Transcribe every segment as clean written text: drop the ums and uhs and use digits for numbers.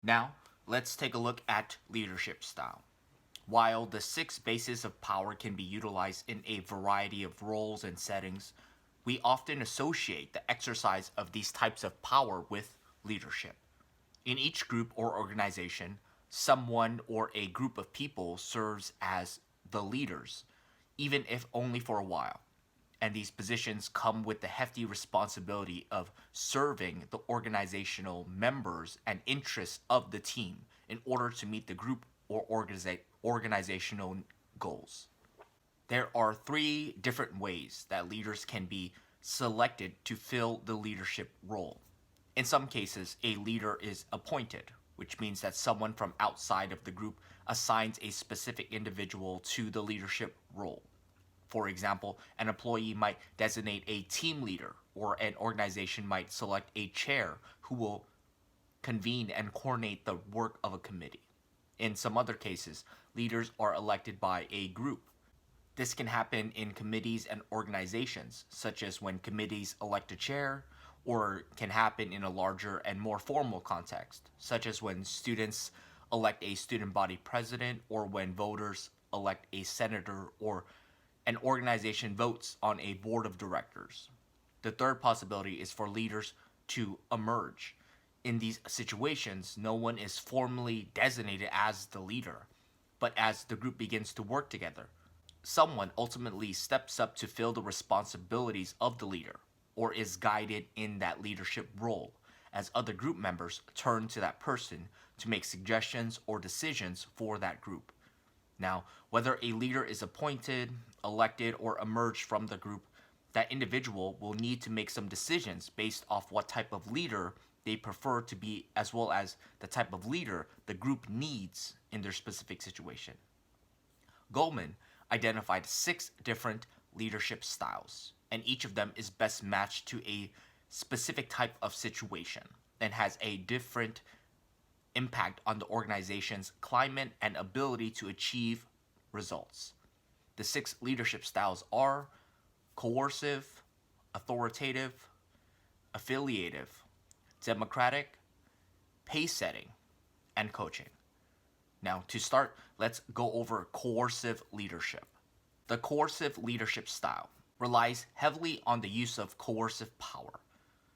Now, let's take a look at leadership style. While the six bases of power can be utilized in a variety of roles and settings, we often associate the exercise of these types of power with leadership. In each group or organization, someone or a group of people serves as the leaders, even if only for a while. And these positions come with the hefty responsibility of serving the organizational members and interests of the team in order to meet the group or organizational goals. There are three different ways that leaders can be selected to fill the leadership role. In some cases, a leader is appointed, which means that someone from outside of the group assigns a specific individual to the leadership role. For example, an employee might designate a team leader, or an organization might select a chair who will convene and coordinate the work of a committee. In some other cases, leaders are elected by a group. This can happen in committees and organizations, such as when committees elect a chair, or can happen in a larger and more formal context, such as when students elect a student body president, or when voters elect a senator, or an organization votes on a board of directors. The third possibility is for leaders to emerge. In these situations, no one is formally designated as the leader, but as the group begins to work together, someone ultimately steps up to fill the responsibilities of the leader or is guided in that leadership role as other group members turn to that person to make suggestions or decisions for that group. Now, whether a leader is appointed, elected, or emerged from the group, that individual will need to make some decisions based off what type of leader they prefer to be, as well as the type of leader the group needs in their specific situation. Goldman identified six different leadership styles, and each of them is best matched to a specific type of situation and has a different impact on the organization's climate and ability to achieve results. The six leadership styles are coercive, authoritative, affiliative, democratic, pace setting, and coaching. Now, to start, let's go over coercive leadership. The coercive leadership style relies heavily on the use of coercive power.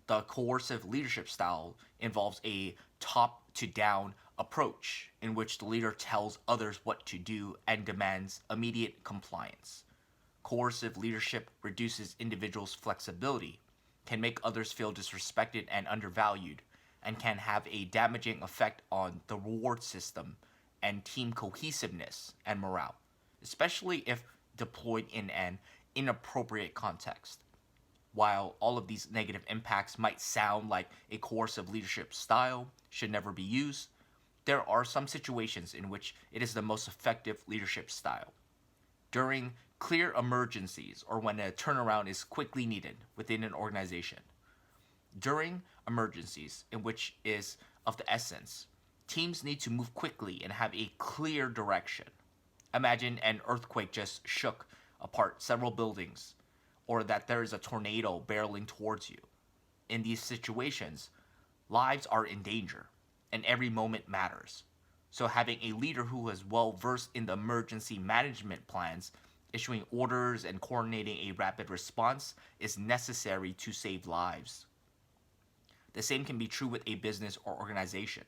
The coercive leadership style involves a top to down approach in which the leader tells others what to do and demands immediate compliance. Coercive leadership reduces individuals' flexibility, can make others feel disrespected and undervalued, and can have a damaging effect on the reward system and team cohesiveness and morale, especially if deployed in an inappropriate context. While all of these negative impacts might sound like a coercive leadership style should never be used, there are some situations in which it is the most effective leadership style. During clear emergencies or when a turnaround is quickly needed within an organization. During emergencies, in which is of the essence, teams need to move quickly and have a clear direction. Imagine an earthquake just shook apart several buildings, or that there is a tornado barreling towards you. In these situations, lives are in danger, and every moment matters. So, having a leader who is well versed in the emergency management plans, issuing orders, and coordinating a rapid response is necessary to save lives. The same can be true with a business or organization.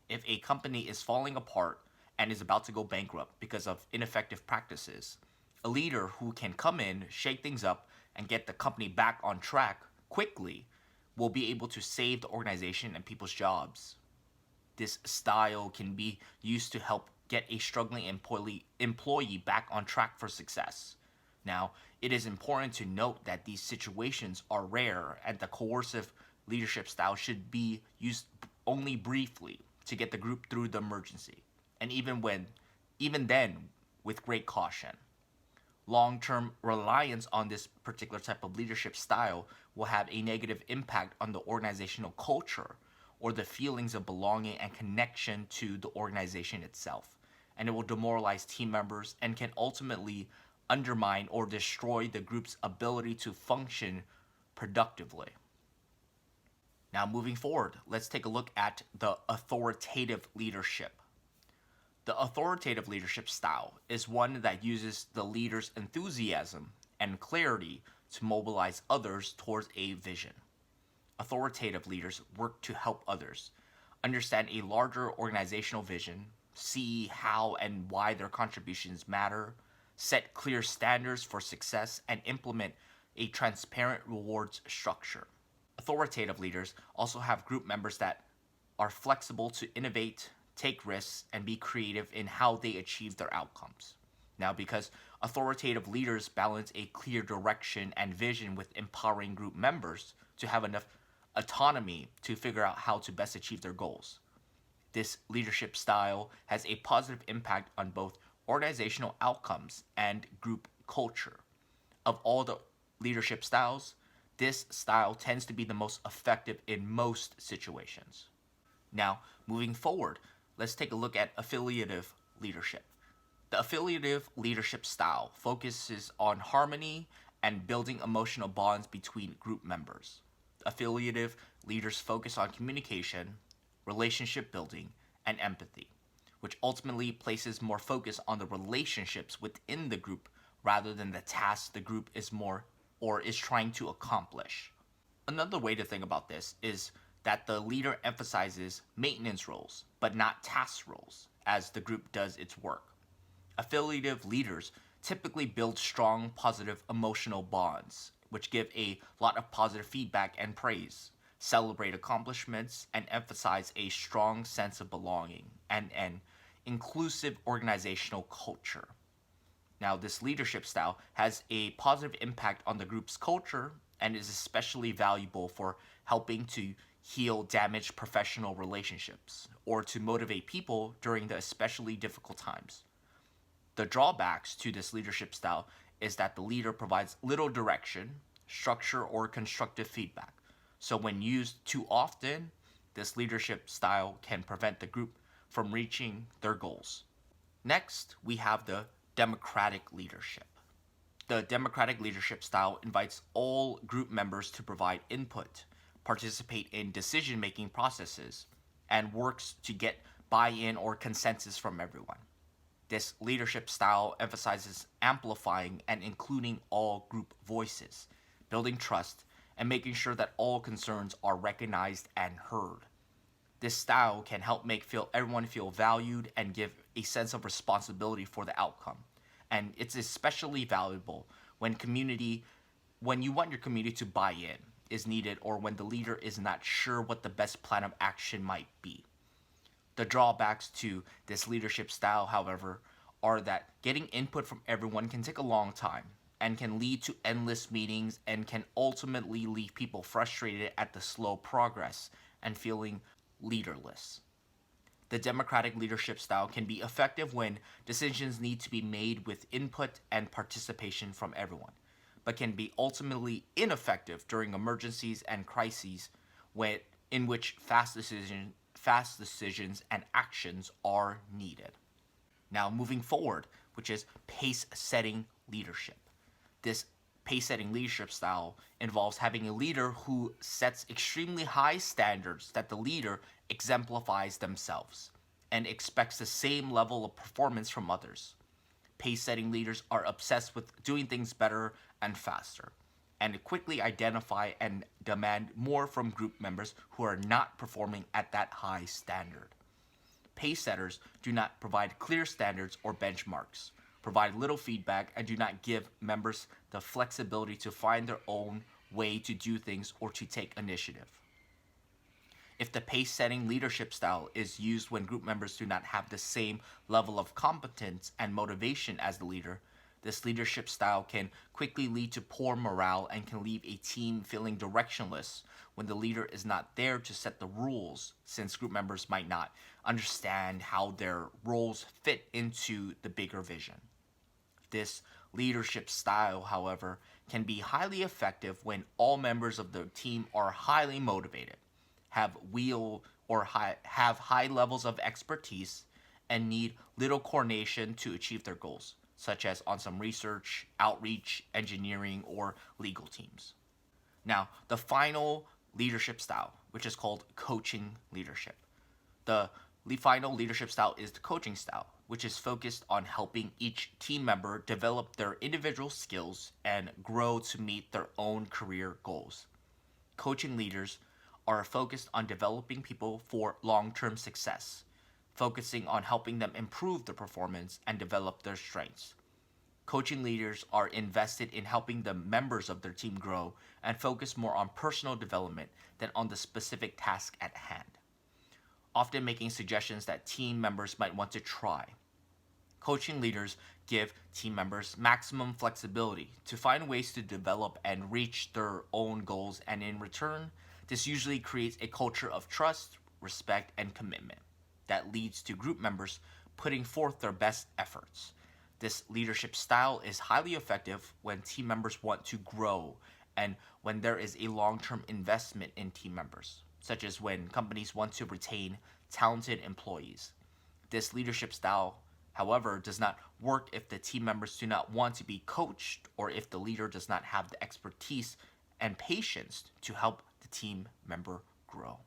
If a company is falling apart and is about to go bankrupt because of ineffective practices, a leader who can come in, shake things up, and get the company back on track quickly will be able to save the organization and people's jobs. This style can be used to help get a struggling employee back on track for success. Now, it is important to note that these situations are rare and the coercive leadership style should be used only briefly to get the group through the emergency, and even then with great caution. Long-term reliance on this particular type of leadership style will have a negative impact on the organizational culture or the feelings of belonging and connection to the organization itself. And it will demoralize team members and can ultimately undermine or destroy the group's ability to function productively. Now, moving forward, let's take a look at the authoritative leadership. The authoritative leadership style is one that uses the leader's enthusiasm and clarity to mobilize others towards a vision. Authoritative leaders work to help others understand a larger organizational vision, see how and why their contributions matter, set clear standards for success, and implement a transparent rewards structure. Authoritative leaders also have group members that are flexible to innovate, take risks, and be creative in how they achieve their outcomes. Now, because authoritative leaders balance a clear direction and vision with empowering group members to have enough autonomy to figure out how to best achieve their goals. This leadership style has a positive impact on both organizational outcomes and group culture. Of all the leadership styles, this style tends to be the most effective in most situations. Now, moving forward, let's take a look at affiliative leadership. The affiliative leadership style focuses on harmony and building emotional bonds between group members. Affiliative leaders focus on communication, relationship building, and empathy, which ultimately places more focus on the relationships within the group rather than the tasks the group is trying to accomplish. Another way to think about this is that the leader emphasizes maintenance roles, but not task roles, as the group does its work. Affiliative leaders typically build strong, positive emotional bonds, which give a lot of positive feedback and praise, celebrate accomplishments, and emphasize a strong sense of belonging and an inclusive organizational culture. Now, this leadership style has a positive impact on the group's culture and is especially valuable for helping to heal damaged professional relationships or to motivate people during the especially difficult times. The drawbacks to this leadership style is that the leader provides little direction, structure, or constructive feedback. So, when used too often, this leadership style can prevent the group from reaching their goals. Next, we have the democratic leadership. The democratic leadership style invites all group members to provide input, participate in decision making processes, and works to get buy in or consensus from everyone. This leadership style emphasizes amplifying and including all group voices, building trust, and making sure that all concerns are recognized and heard. This style can help everyone feel valued and give a sense of responsibility for the outcome. And it's especially valuable when you want your community to buy in is needed or when the leader is not sure what the best plan of action might be. The drawbacks to this leadership style, however, are that getting input from everyone can take a long time and can lead to endless meetings and can ultimately leave people frustrated at the slow progress and feeling leaderless. The democratic leadership style can be effective when decisions need to be made with input and participation from everyone, but can be ultimately ineffective during emergencies and crises in which fast decisions and actions are needed. Now, moving forward, which is pace-setting leadership. This pace-setting leadership style involves having a leader who sets extremely high standards that the leader exemplifies themselves and expects the same level of performance from others. Pace-setting leaders are obsessed with doing things better and faster, and quickly identify and demand more from group members who are not performing at that high standard. Pace setters do not provide clear standards or benchmarks, provide little feedback, and do not give members the flexibility to find their own way to do things or to take initiative. If the pace-setting leadership style is used when group members do not have the same level of competence and motivation as the leader, this leadership style can quickly lead to poor morale and can leave a team feeling directionless when the leader is not there to set the rules, since group members might not understand how their roles fit into the bigger vision. This leadership style, however, can be highly effective when all members of the team are highly motivated, have high levels of expertise, and need little coordination to achieve their goals, such as on some research, outreach, engineering, or legal teams. Now, the final leadership style, which is called coaching leadership. The final leadership style is the coaching style, which is focused on helping each team member develop their individual skills and grow to meet their own career goals. Coaching leaders are focused on developing people for long term success, focusing on helping them improve their performance and develop their strengths. Coaching leaders are invested in helping the members of their team grow and focus more on personal development than on the specific task at hand, often making suggestions that team members might want to try. Coaching leaders give team members maximum flexibility to find ways to develop and reach their own goals, and in return, this usually creates a culture of trust, respect, and commitment that leads to group members putting forth their best efforts. This leadership style is highly effective when team members want to grow and when there is a long term investment in team members, such as when companies want to retain talented employees. This leadership style, however, does not work if the team members do not want to be coached or if the leader does not have the expertise and patience to help the team member grow.